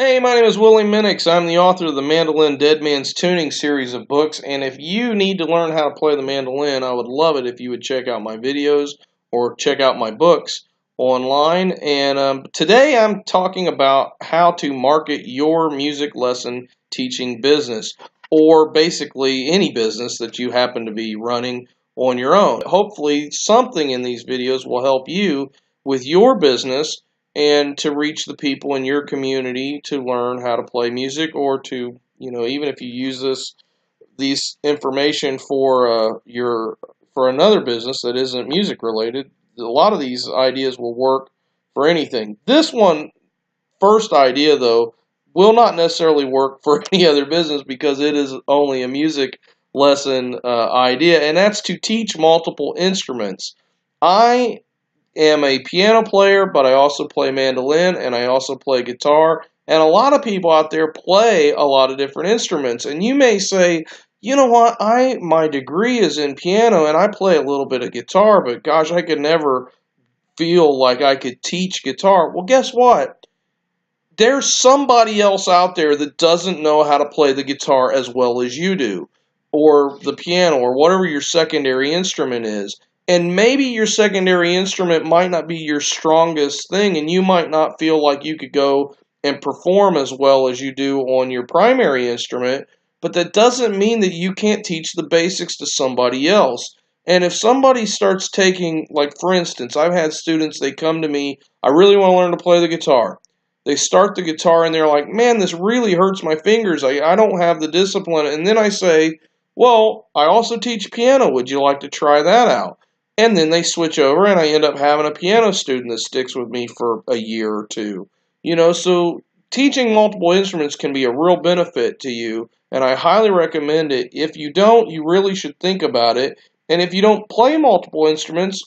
Hey, my name is Willie Minix. I'm the author of the Mandolin Dead Man's Tuning series of books, and if you need to learn how to play the mandolin, I would love it if you would check out my videos or check out my books online. And today I'm talking about how to market your music lesson teaching business, or basically any business that you happen to be running on your own. Hopefully, something in these videos will help you with your business and to reach the people in your community to learn how to play music, or to, even if you use these information for for another business that isn't music related, a lot of these ideas will work for anything. This one, first idea though, will not necessarily work for any other business because it is only a music lesson idea, and that's to teach multiple instruments. I am a piano player, but I also play mandolin and I also play guitar. And a lot of people out there play a lot of different instruments. And you may say, you know what, my degree is in piano and I play a little bit of guitar, but gosh, I could never feel like I could teach guitar. Well, guess what? There's somebody else out there that doesn't know how to play the guitar as well as you do, or the piano, or whatever your secondary instrument is. And maybe your secondary instrument might not be your strongest thing, and you might not feel like you could go and perform as well as you do on your primary instrument, but that doesn't mean that you can't teach the basics to somebody else. And if somebody starts taking, like for instance, I've had students, they come to me, I really want to learn to play the guitar. They start the guitar and they're like, man, this really hurts my fingers. I don't have the discipline. And then I say, well, I also teach piano. Would you like to try that out? And then they switch over and I end up having a piano student that sticks with me for a year or two. So teaching multiple instruments can be a real benefit to you, and I highly recommend it. If you don't, you really should think about it. And if you don't play multiple instruments,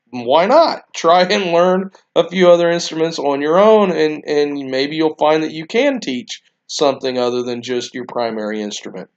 why not? Try and learn a few other instruments on your own, and maybe you'll find that you can teach something other than just your primary instrument.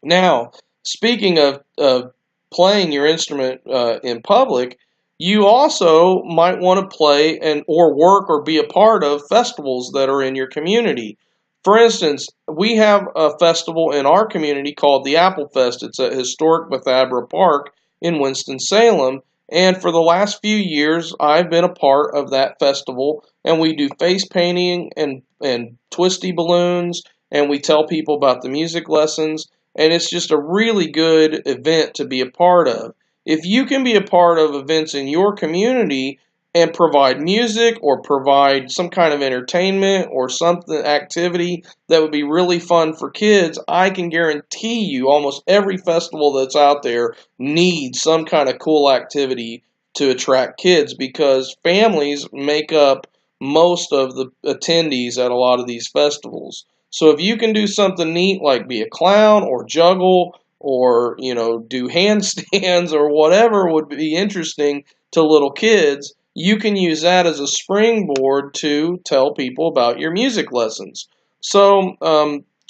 Now, speaking of playing your instrument in public, you also might want to play or work or be a part of festivals that are in your community. For instance, we have a festival in our community called the Apple Fest. It's at historic Bethabara Park in Winston-Salem. And for the last few years, I've been a part of that festival, and we do face painting and twisty balloons, and we tell people about the music lessons, and it's just a really good event to be a part of. If you can be a part of events in your community and provide music or provide some kind of entertainment or something activity that would be really fun for kids, I can guarantee you almost every festival that's out there needs some kind of cool activity to attract kids, because families make up most of the attendees at a lot of these festivals. So if you can do something neat like be a clown or juggle or do handstands or whatever would be interesting to little kids, you can use that as a springboard to tell people about your music lessons. So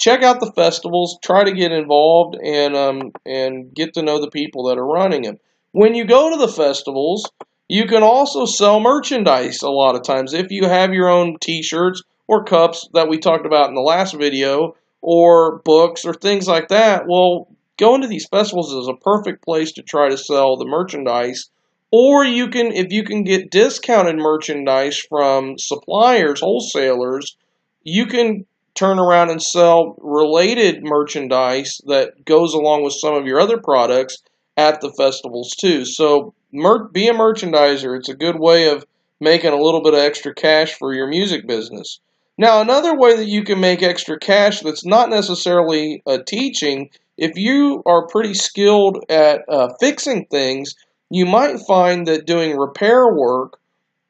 check out the festivals, try to get involved, and get to know the people that are running them. When you go to the festivals, you can also sell merchandise a lot of times. If you have your own t-shirts or cups that we talked about in the last video, or books or things like that, well, going to these festivals is a perfect place to try to sell the merchandise. Or you can, if you can get discounted merchandise from suppliers, wholesalers, you can turn around and sell related merchandise that goes along with some of your other products at the festivals too. So be a merchandiser. It's a good way of making a little bit of extra cash for your music business. Now, another way that you can make extra cash that's not necessarily teaching, if you are pretty skilled at fixing things, you might find that doing repair work,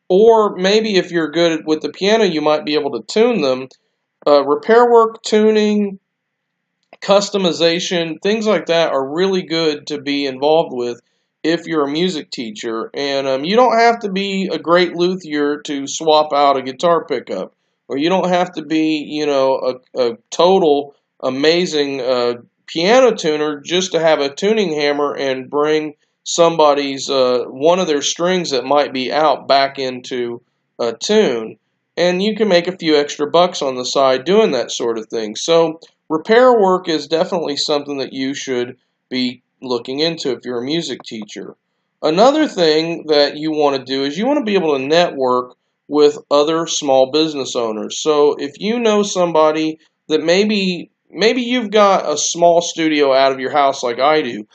or maybe if you're good with the piano, you might be able to tune them. Repair work, tuning, customization, things like that are really good to be involved with if you're a music teacher. And you don't have to be a great luthier to swap out a guitar pickup, or you don't have to be, a total amazing piano tuner just to have a tuning hammer and bring somebody's one of their strings that might be out back into a tune. and you can make a few extra bucks on the side doing that sort of thing. So repair work is definitely something that you should be looking into if you're a music teacher. Another thing that you want to do is you want to be able to network with other small business owners. So if you know somebody that maybe you've got a small studio out of your house like I do.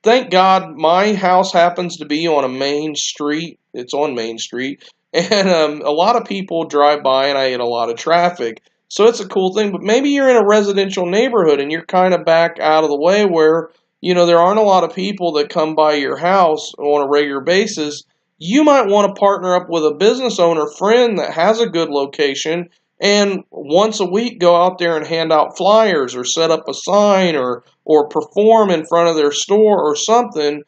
Thank God my house happens to be on a main street. It's on Main Street. And a lot of people drive by and I get a lot of traffic. So it's a cool thing. But maybe you're in a residential neighborhood and you're kind of back out of the way where, there aren't a lot of people that come by your house on a regular basis. You might want to partner up with a business owner friend that has a good location and once a week go out there and hand out flyers or set up a sign or perform in front of their store or something,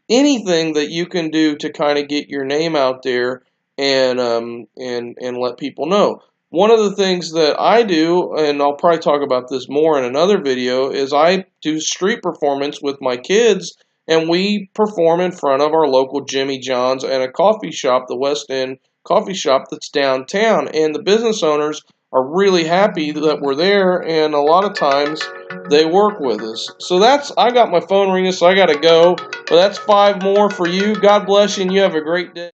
anything that you can do to kind of get your name out there and let people know. One of the things that I do, and I'll probably talk about this more in another video, is I do street performance with my kids, and we perform in front of our local Jimmy John's and a coffee shop, the West End coffee shop that's downtown, and the business owners are really happy that we're there, and a lot of times they work with us. So I got my phone ringing, so I got to go. But that's 5 more for you. God bless you, and you have a great day.